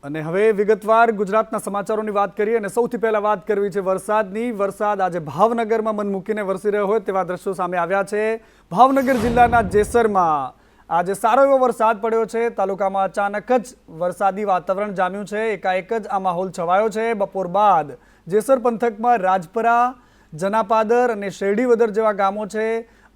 અને હવે વિગતવાર ગુજરાતના સમાચારોની વાત કરીએ અને સૌથી પહેલા વાત કરવી છે વરસાદની। વરસાદ આજે ભાવનગરમાં મન મૂકીને વરસી રહ્યો હોય તેવા દ્રશ્યો સામે આવ્યા છે। ભાવનગર જિલ્લાના જેસરમાં આજે સારો એવો વરસાદ પડ્યો છે। તાલુકામાં અચાનક જ વરસાદી વાતાવરણ જામ્યું છે। એકાએક જ આ માહોલ છવાયો છે। બપોર બાદ જેસર પંથકમાં રાજપરા, જનાપાદર અને શેરડીવદર જેવા ગામો છે,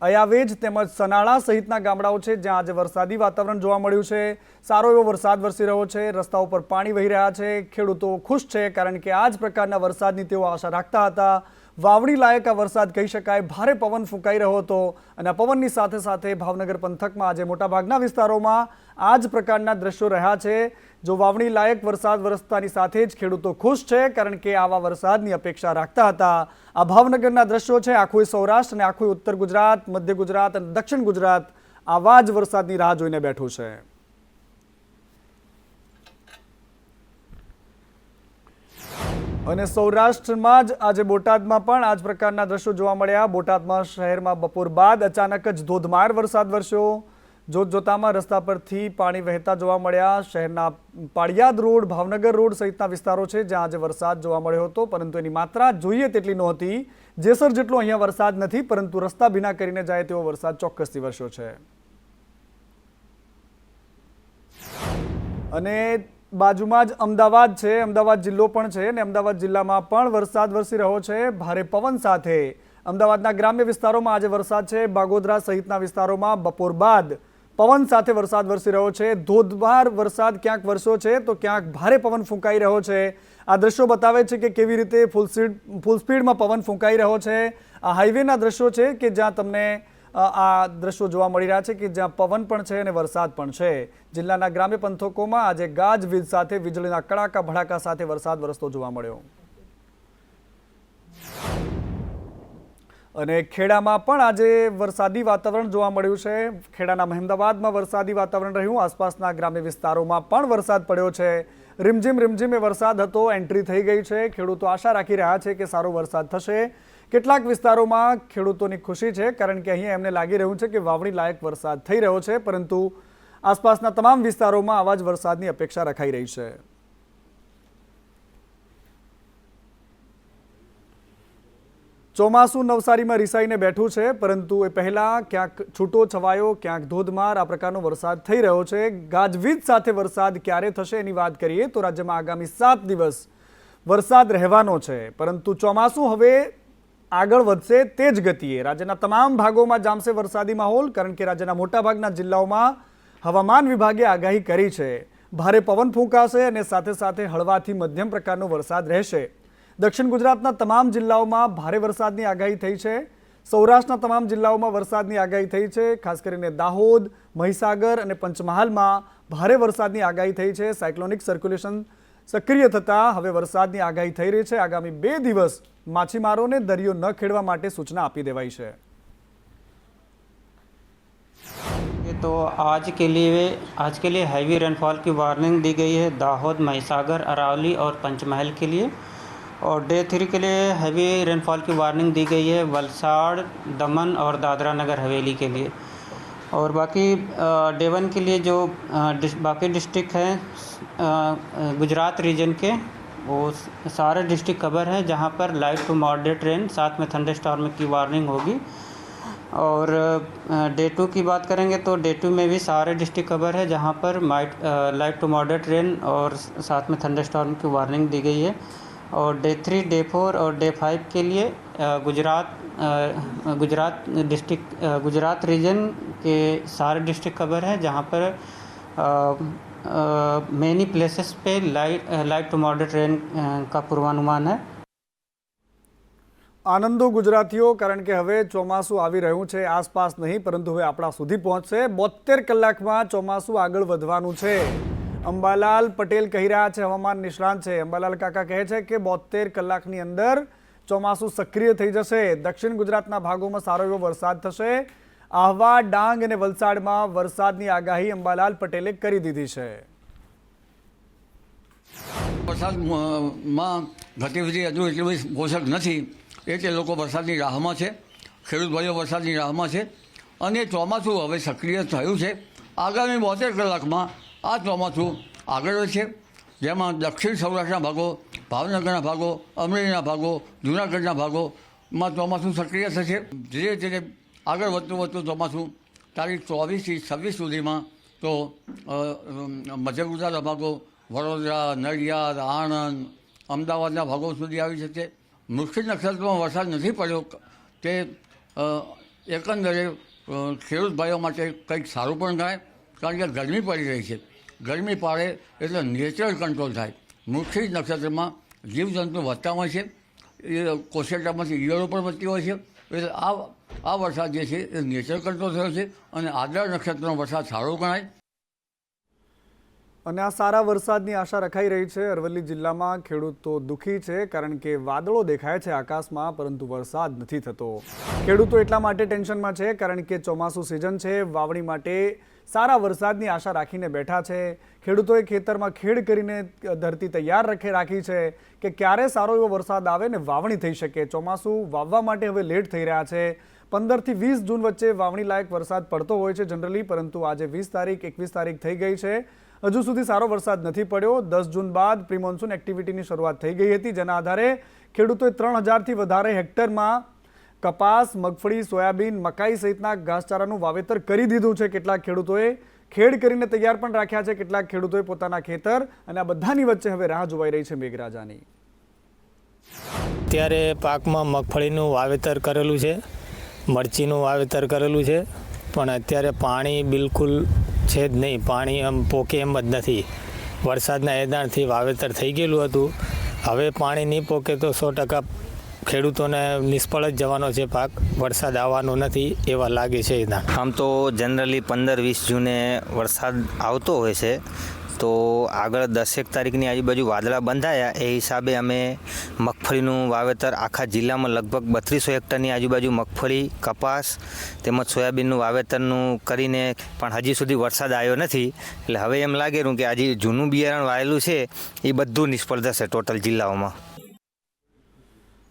અયાવેજ તેમજ સનાળા સહિતના ગામડાઓ છે જ્યાં આજે વરસાદી વાતાવરણ જોવા મળ્યું છે। સારો એવો વરસાદ વરસી રહ્યો છે, રસ્તાઓ પર પાણી વહી રહ્યા છે। ખેડૂતો ખુશ છે કારણ કે આ જ પ્રકારના વરસાદની તેઓ આશા રાખતા હતા। વાવણી લાયક આ વરસાદ કહી શકાય। ભારે પવન ફૂંકાઈ રહ્યો હતો અને આ પવનની સાથે સાથે ભાવનગર પંથકમાં આજે મોટાભાગના વિસ્તારોમાં આ જ પ્રકારના દ્રશ્યો રહ્યા છે। જો વાવણી લાયક વરસાદ વરસતાની સાથે જ ખેડૂતો ખુશ છે કારણ કે આવા વરસાદની અપેક્ષા રાખતા હતા। આ ભાવનગરના દ્રશ્યો છે। આખું સૌરાષ્ટ્ર અને આખું ઉત્તર ગુજરાત, મધ્ય ગુજરાત અને દક્ષિણ ગુજરાત આવા જ વરસાદની રાહ જોઈને બેઠું છે। અને સૌરાષ્ટ્રમાં જ આજે બોટાદમાં પણ આ જ પ્રકારના દ્રશ્યો જોવા મળ્યા। બોટાદમાં શહેરમાં બપોર બાદ અચાનક જ ધોધમાર વરસાદ વરસ્યો। જોતજોતામાં રસ્તા પરથી પાણી વહેતા જોવા મળ્યા। શહેરના પાળિયાદ રોડ, ભાવનગર રોડ સહિતના વિસ્તારો છે જ્યાં આજે વરસાદ જોવા મળ્યો હતો, પરંતુ એની માત્રા જોઈએ તેટલી નહોતી। જેસર જેટલો અહીંયા વરસાદ નથી, પરંતુ રસ્તા ભીના કરીને જાય તેવો વરસાદ ચોક્કસથી વરસ્યો છે। અને બાજુમાં જ અમદાવાદ છે, અમદાવાદ જિલ્લો પણ છે અને અમદાવાદ જિલ્લામાં પણ વરસાદ વરસી રહ્યો છે ભારે પવન સાથે। અમદાવાદના ગ્રામ્ય વિસ્તારોમાં આજે વરસાદ છે। બાગોદરા સહિતના વિસ્તારોમાં બપોર બાદ પવન સાથે વરસાદ વરસી રહ્યો છે। ધોધમાર વરસાદ ક્યાંક વરસ્યો છે તો ક્યાંક ભારે પવન ફૂંકાઈ રહ્યો છે। આ દ્રશ્યો બતાવે છે કે કેવી રીતે ફૂલ સ્પીડમાં પવન ફૂંકાઈ રહ્યો છે। આ હાઈવેના દ્રશ્યો છે કે જ્યાં તમને આ દ્રશ્યો જોવા મળી રહ્યા છે કે જ્યાં પવન પણ છે અને વરસાદ પણ છે। જિલ્લાના ગ્રામ્ય પંથકોમાં આજે ગાજવીજ સાથે વીજળીના કડાકા ભડાકા સાથે વરસાદ વરસતો જોવા મળ્યો। અને ખેડામાં પણ આજે વરસાદી વાતાવરણ જોવા મળ્યું છે। ખેડાના મહેમદાવાદમાં વરસાદી વાતાવરણ રહ્યું। આસપાસના ગ્રામ્ય વિસ્તારોમાં પણ વરસાદ પડ્યો છે। રીમઝીમ એ વરસાદ હતો, એન્ટ્રી થઈ ગઈ છે। ખેડૂતો આશા રાખી રહ્યા છે કે સારો વરસાદ થશે। કેટલાક વિસ્તારોમાં ખેડૂતોની ખુશી છે કારણ કે અહીંયા એમને લાગી રહ્યું છે કે વાવણી લાયક વરસાદ થઈ રહ્યો છે, પરંતુ આસપાસના તમામ વિસ્તારોમાં આવા જ વરસાદની અપેક્ષા રખાઈ રહી છે। ચોમાસું નવસારીમાં રિસાઈને બેઠું છે, પરંતુ એ પહેલા ક્યાંક છૂટો છવાયો, ક્યાંક ધોધમાર આ પ્રકારનો વરસાદ થઈ રહ્યો છે। ગાજવીજ સાથે વરસાદ ક્યારે થશે એની વાત કરીએ તો રાજ્યમાં આગામી 7 દિવસ વરસાદ રહેવાનો છે, પરંતુ ચોમાસું હવે આગળ વધશે તે જ ગતિએ। રાજ્યના તમામ ભાગોમાં જામશે વરસાદી માહોલ કારણ કે રાજ્યના મોટાભાગના જિલ્લાઓમાં હવામાન વિભાગે આગાહી કરી છે। ભારે પવન ફૂંકાશે અને સાથે સાથે હળવાથી મધ્યમ પ્રકારનો વરસાદ રહેશે। દક્ષિણ ગુજરાતના તમામ જિલ્લાઓમાં ભારે વરસાદની આગાહી થઈ છે। સૌરાષ્ટ્રના તમામ જિલ્લાઓમાં વરસાદની આગાહી થઈ છે। ખાસ કરીને દાહોદ, મહીસાગર અને પંચમહાલમાં ભારે વરસાદની આગાહી થઈ છે। સાયક્લોનિક સર્ક્યુલેશન સક્રિય થતાં હવે વરસાદની આગાહી થઈ રહી છે। આગામી 2 દિવસ માછીમારોને દરિયો ન ખેડવા માટે સૂચના આપી દેવાઈ છે। तो आज के लिए हैवी रेनफॉल की वार्निंग दी गई है दाहोद, महिसागर, अरावली और पंचमहल के लिए। और डे 3 के लिए हैवी रेनफॉल की वार्निंग दी गई है वलसाड़, दमन और दादरा नगर हवेली के लिए। और बाकी डे 1 के लिए जो बाकी डिस्ट्रिक्ट हैं गुजरात रीजन के, वो सारे डिस्ट्रिक्ट कवर हैं जहां पर लाइट टू मॉडरेट रेन साथ में थंडरस्टॉर्म की वार्निंग होगी। और डे 2 की बात करेंगे तो डे 2 में भी सारे डिस्ट्रिक्ट कवर है जहां पर लाइट टू मॉडरेट रेन और साथ में थंडरस्टॉर्म की वार्निंग दी गई है। और डे 3, डे 4 और डे 5 के लिए गुजरात रीजन के सारे डिस्ट्रिक्ट कवर है जहां पर मेनी प्लेसेस पे लाइट टू मॉडरेट रेन का पूर्वानुमान है। આનંદો ગુજરાતીઓ, કારણ કે હવે ચોમાસું આવી રહ્યું છે। આસપાસ નહીં પરંતુ હવે આપણા સુધી પહોંચશે। 72 કલાકમાં ચોમાસું આગળ વધવાનું છે। અંબાલાલ પટેલ કહી રહ્યા છે, હવામાન નિષ્ણાંત છે। અંબાલાલ કાકા કહે છે કે 72 કલાકની અંદર ચોમાસું સક્રિય થઈ જશે। દક્ષિણ ગુજરાતના ભાગોમાં સારો એવો વરસાદ થશે। આહવા, ડાંગ અને વલસાડમાં વરસાદની આગાહી અંબાલાલ પટેલે કરી દીધી છે। વરસાદમાં ગતિવિધિ હજુ એટલી બધી પોષક નથી એટલે લોકો વરસાદની રાહમાં છે। ખેડૂત ભાઈઓ વરસાદની રાહમાં છે અને ચોમાસું હવે સક્રિય થયું છે। આગામી 72 કલાકમાં આ ચોમાસું આગળ વધશે। જેમાં દક્ષિણ સૌરાષ્ટ્રના ભાગો, ભાવનગરના ભાગો, અમરેલીના ભાગો, જૂનાગઢના ભાગોમાં ચોમાસું સક્રિય થશે. ધીરે ધીરે આગળ વધતું ચોમાસું તારીખ 24થી 26 સુધીમાં તો મધ્ય ગુજરાતના ભાગો, વડોદરા, નડિયાદ, આણંદ, અમદાવાદના ભાગો સુધી આવી શકે. મુશ્કેલ નક્ષત્રમાં વરસાદ નથી પડ્યો તે એકંદરે ખેડૂત ભાઈઓ માટે કંઈક સારું પણ થાય, કારણ કે ગરમી પડી રહી છે. ગરમી પાડે એટલે નેચરલ કંટ્રોલ થાય. મુશ્કેલ નક્ષત્રમાં જીવજંતુ વધતા હોય છે, એ કોશેટામાંથી ઈયળો પણ વધતી હોય છે. એટલે આ વરસાદ જે છે એ નેચરલ કંટ્રોલ થયો છે અને આદ્રા નક્ષત્રનો વરસાદ સારો ગણાય. અને આ સારા વરસાદની આશા રખાઈ રહી છે. અરવલ્લી જિલ્લામાં ખેડૂતો દુઃખી છે, કારણ કે વાદળો દેખાય છે આકાશમાં, પરંતુ વરસાદ નથી થતો. ખેડૂતો એટલા માટે ટેન્શનમાં છે કારણ કે ચોમાસું સિઝન છે, વાવણી માટે સારા વરસાદની આશા રાખીને બેઠા છે. ખેડૂતોએ ખેતરમાં ખેડ કરીને ધરતી તૈયાર રાખી છે કે ક્યારે સારો એવો વરસાદ આવે ને વાવણી થઈ શકે. ચોમાસું વાવવા માટે હવે લેટ થઈ રહ્યા છે. 15થી 20 જૂન વચ્ચે વાવણી લાયક વરસાદ પડતો હોય છે જનરલી, પરંતુ આજે 20 તારીખ 21 તારીખ થઈ ગઈ છે, હજુ સુધી સારો વરસાદ નથી પડ્યો. 10 જૂન બાદ પ્રી મોન્સૂન એક્ટિવિટીની શરૂઆત થઈ ગઈ હતી, જેના આધારે ખેડૂતોએ 3000થી વધારે હેક્ટરમાં કપાસ, મગફળી, સોયાબીન, મકાઈ સહિતના ઘાસચારાનું વાવેતર કરી દીધું છે. કેટલાક ખેડૂતોએ ખેડ કરીને તૈયાર પણ રાખ્યા છે, કેટલાક ખેડૂતોએ પોતાના ખેતર, અને આ બધાની વચ્ચે હવે રાહ જોવાઈ રહી છે મેઘરાજાની. અત્યારે પાકમાં મગફળીનું વાવેતર કરેલું છે, મરચીનું વાવેતર કરેલું છે, પણ અત્યારે પાણી બિલકુલ છે જ નહીં. પાણી આમ પોકે એમ જ નથી. વરસાદના એદાણથી વાવેતર થઈ ગયેલું હતું, હવે પાણી નહીં પોકે તો 100% ખેડૂતોને નિષ્ફળ જ જવાનો છે પાક. વરસાદ આવવાનો નથી એવા લાગે છે એદાણ. આમ તો જનરલી 15-20 જૂને વરસાદ આવતો હોય છે, તો આગળ 10 તારીખની આજુબાજુ વાદળા બંધાયા એ હિસાબે અમે મગફળીનું વાવેતર આખા જિલ્લામાં લગભગ 3200 હેક્ટરની આજુબાજુ મગફળી, કપાસ તેમજ સોયાબીનનું વાવેતરનું કરીને પણ હજી સુધી વરસાદ આવ્યો નથી. એટલે હવે એમ લાગેલું કે આજે જૂનું બિયારણ વાવેલું છે એ બધું નિષ્ફળ જશે ટોટલ જિલ્લાઓમાં.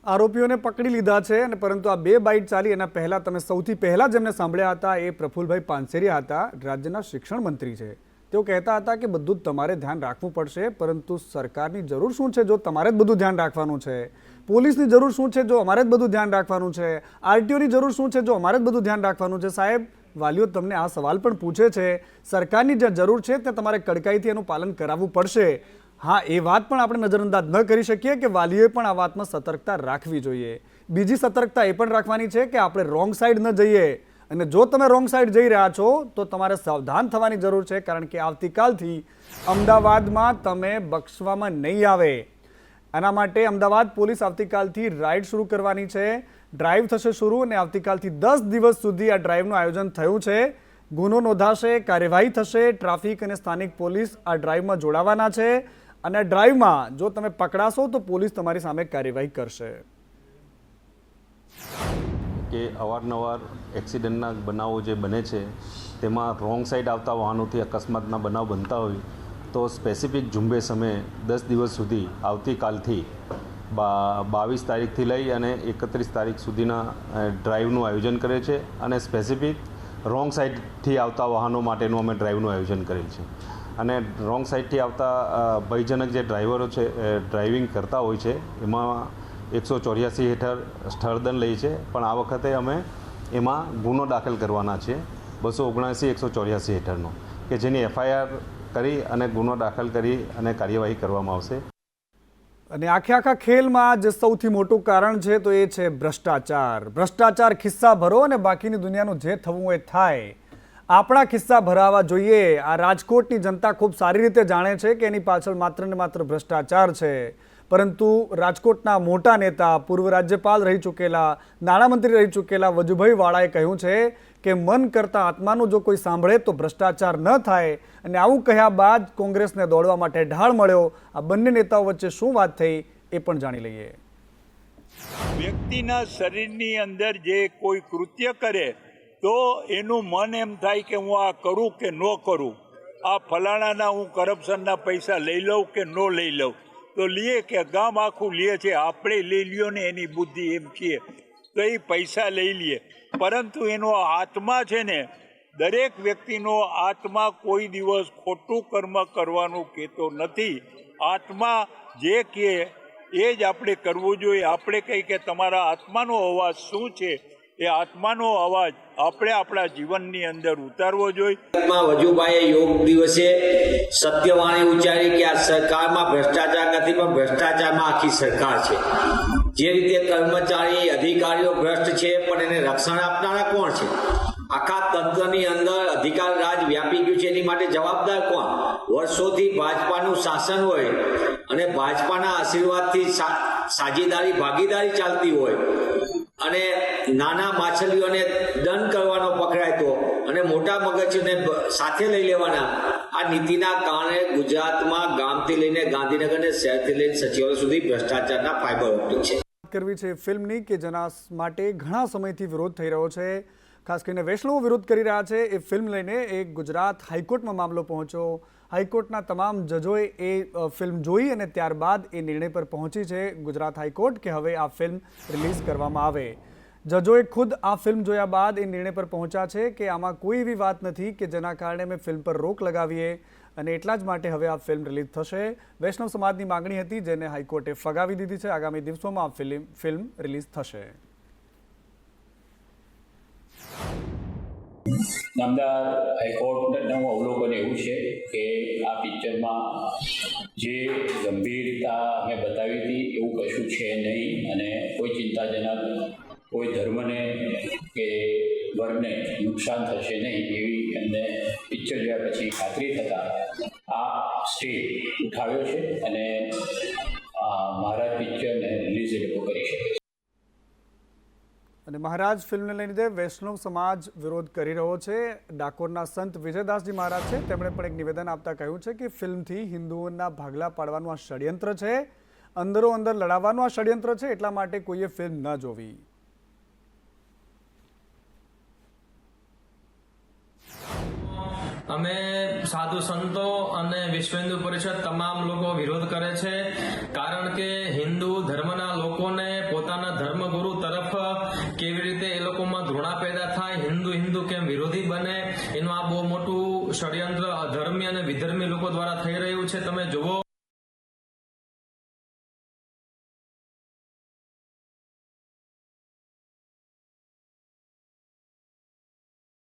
આરોપીઓને પકડી લીધા છે, અને પરંતુ આ 2 બાઇટ ચાલી એના પહેલાં તમે સૌથી પહેલાં જેમને સાંભળ્યા હતા એ પ્રફુલભાઈ પાનસેરિયા હતા, રાજ્યના શિક્ષણ મંત્રી છે. તેઓ કહેતા હતા કે બધું જ તમારે ધ્યાન રાખવું પડશે, પરંતુ સરકારની જરૂર શું છે જો તમારે જ બધું ધ્યાન રાખવાનું છે? પોલીસની જરૂર શું છે જો અમારે જ બધું ધ્યાન રાખવાનું છે? આરટીઓની જરૂર શું છે જો અમારે જ બધું ધ્યાન રાખવાનું છે? સાહેબ, વાલીઓ તમને આ સવાલ પણ પૂછે છે. સરકારની જે જરૂર છે તે તમારે કડકાઈથી એનું પાલન કરાવવું પડશે. હા, એ વાત પણ આપણે નજરઅંદાજ ન કરી શકીએ કે વાલીઓએ પણ આ વાતમાં સતર્કતા રાખવી જોઈએ. બીજી સતર્કતા એ પણ રાખવાની છે કે આપણે રોંગ સાઈડ ન જઈએ, અને જો તમે રોંગ સાઈડ જઈ રહ્યા છો તો તમારે સાવધાન થવાની જરૂર છે, કારણ કે આવતીકાલથી અમદાવાદમાં તમે બક્ષવામાં નહીં આવે. આના માટે અમદાવાદ પોલીસ આવતીકાલથી રાઇડ શરૂ કરવાની છે. ડ્રાઈવ થશે શરૂ, અને આવતીકાલથી 10 દિવસ સુધી આ ડ્રાઈવનું આયોજન થયું છે. ગુનો નોંધાશે, કાર્યવાહી થશે. ટ્રાફિક અને સ્થાનિક પોલીસ આ ડ્રાઈવમાં જોડાવાના છે, અને ડ્રાઈવમાં જો તમે પકડાશો તો પોલીસ તમારી સામે કાર્યવાહી કરશે. કે અવારનવાર એક્સિડન્ટના બનાવો જે બને છે તેમાં રોંગ સાઈડ આવતા વાહનોથી અકસ્માતના બનાવ બનતા હોય તો સ્પેસિફિક ઝુંબેશ અમે 10 દિવસ સુધી આવતીકાલથી 22 તારીખથી લઈ અને 31 તારીખ સુધીના ડ્રાઈવનું આયોજન કરે છે, અને સ્પેસિફિક રોંગ સાઈડથી આવતા વાહનો માટેનું અમે ડ્રાઈવનું આયોજન કરેલ છે. અને રોંગ સાઈડથી આવતા ભયજનક જે ડ્રાઈવરો છે ડ્રાઇવિંગ કરતા હોય છે એમાં 184 હેઠળ સ્થળદંડ લે છે, પણ આ વખતે અમે એમાં ગુનો દાખલ કરવાના છે 279 184 હેઠળનો, કે જેની FIR કરી અને ગુનો દાખલ કરી અને કાર્યવાહી કરવામાં આવશે. અને આખા ખેલમાં જે સૌથી મોટું કારણ છે તો એ છે ભ્રષ્ટાચાર. ભ્રષ્ટાચાર ખિસ્સા ભરો અને બાકીની દુનિયાનું જે થવું એ થાય. આપણા ખિસ્સા ભરાવા જોઈએ. આ રાજકોટની જનતા ખૂબ સારી રીતે જાણે છે કે એની પાછળ માત્ર ને માત્ર ભ્રષ્ટાચાર છે, પરંતુ રાજકોટના મોટા નેતા, પૂર્વ રાજ્યપાલ રહી ચૂકેલા, નાણામંત્રી રહી ચૂકેલા વજુભાઈ વાળાએ કહ્યું છે કે મન કરતાં આત્માનું જો કોઈ સાંભળે તો ભ્રષ્ટાચાર ન થાય. અને આવું કહ્યા બાદ કોંગ્રેસને દોડવા માટે ઢાળ મળ્યો. આ બંને નેતાઓ વચ્ચે શું વાત થઈ એ પણ જાણી લઈએ. વ્યક્તિના શરીરની અંદર જે કોઈ કૃત્ય કરે તો એનું મન એમ થાય કે હું આ કરું કે ન કરું, આ ફલાણાના હું કરપ્શનના પૈસા લઈ લઉં કે ન લઈ લઉં. તો લીએ કે ગામ આખું લે છે, આપણે લઈ લ્યો ને એની બુદ્ધિ એમ કહીએ તો એ પૈસા લઈ લઈએ, પરંતુ એનો આત્મા છે ને, દરેક વ્યક્તિનો આત્મા કોઈ દિવસ ખોટું કર્મ કરવાનું કહેતો નથી. આત્મા જે કહે એ જ આપણે કરવું જોઈએ. આપણે કહી કે તમારા આત્માનો અવાજ શું છે, એ આત્માનો અવાજ આપણે આપણા જીવનની અંદર ઉતારવો જોઈએ. વજુભાઈએ યોગ દિવસે સત્યવાણી ઉચ્ચારી કે આ સરકારમાં ભ્રષ્ટાચાર નથી, પણ ભ્રષ્ટાચારમાં આખી સરકાર છે. જે રીતે કર્મચારી અધિકારીઓ ભ્રષ્ટ છે, પણ એને રક્ષણ આપનારા કોણ છે? આખા તંત્રની અંદર અધિકાર રાજ વ્યાપી ગયું છે, એની માટે જવાબદાર કોણ? વર્ષોથી ભાજપાનું શાસન હોય અને ભાજપાના આશીર્વાદથી સાજીદારી ભાગીદારી ચાલતી હોય અને નાના માછલીઓને દંડ કરવાનો પકડાય તો અને મોટા મગજને સાથે લઈ લેવાના, આ નીતિના કારણે ગુજરાતમાં ગામથી લઈને ગાંધીનગર અને શહેરથી લઈને સચિવાલય સુધી ભ્રષ્ટાચારના ફાઇબર ઓપ્ટિક છે. કરવી છે ફિલ્મની કે જેના માટે ઘણા સમયથી વિરોધ થઈ રહ્યો છે, ખાસ કરીને વૈષ્ણવો વિરોધ કરી રહ્યા છે. એ ફિલ્મ લઈને એક ગુજરાત હાઈકોર્ટમાં મામલો પહોંચ્યો. હાઈકોર્ટના તમામ જજોએ એ ફિલ્મ જોઈ અને ત્યારબાદ એ નિર્ણય પર પહોંચી છે ગુજરાત હાઈકોર્ટ કે હવે આ ફિલ્મ રિલીઝ કરવામાં આવે. જજોએ ખુદ આ ફિલ્મ જોયા બાદ એ નિર્ણય પર પહોંચ્યા છે કે આમાં કોઈ એવી વાત નથી કે જેના કારણે અમે ફિલ્મ પર રોક લગાવીએ અને એટલા જ માટે હવે આ ફિલ્મ રિલીઝ થશે. વૈષ્ણવ સમાજની માંગણી હતી જેને હાઈકોર્ટે ફગાવી દીધી છે. આગામી દિવસોમાં આ ફિલ્મ રિલીઝ થશે. નામદાર હાઈકોર્ટનું અવલોકન એવું છે કે આ પિક્ચરમાં જે ગંભીરતા અમે બતાવી હતી એવું કશું છે નહીં અને કોઈ ચિંતાજનક કોઈ ધર્મને કે વર્ગને નુકસાન થશે નહીં એવી એમને પિક્ચર જોયા પછી ખાતરી થતાં આ સ્ટે ઉઠાવ્યો છે અને મહારાજ પિક્ચરને રિલીઝ એ લોકો કરી શકે છે. અને મહારાજ ફિલ્મને લઈને વૈષ્ણવ સમાજ વિરોધ કરી રહ્યો છે. ડાકોરના સંત વિજયદાસજી મહારાજ છે, તેમણે પણ એક નિવેદન આપતા કહ્યું છે કે ફિલ્મથી હિન્દુઓના ભાગલા પાડવાનું આ ષડયંત્ર છે, અંદરો અંદર લડાવવાનું આ ષડયંત્ર છે, એટલા માટે કોઈએ ફિલ્મ ન જોવી. અમે સાધુ સંતો અને વિશ્વ હિન્દુ પરિષદ તમામ લોકો વિરોધ કરે છે, કારણ કે હિન્દુ ધર્મના લોકોને પોતાના ધર્મગુરુ તરફ કેવી રીતે એ લોકોમાં ધૃણા પેદા થાય, હિન્દુ કેમ વિરોધી બને, એનું આ બહુ મોટું ષડયંત્ર અધર્મી અને વિધર્મી લોકો દ્વારા થઈ રહ્યું છે. તમે જુઓ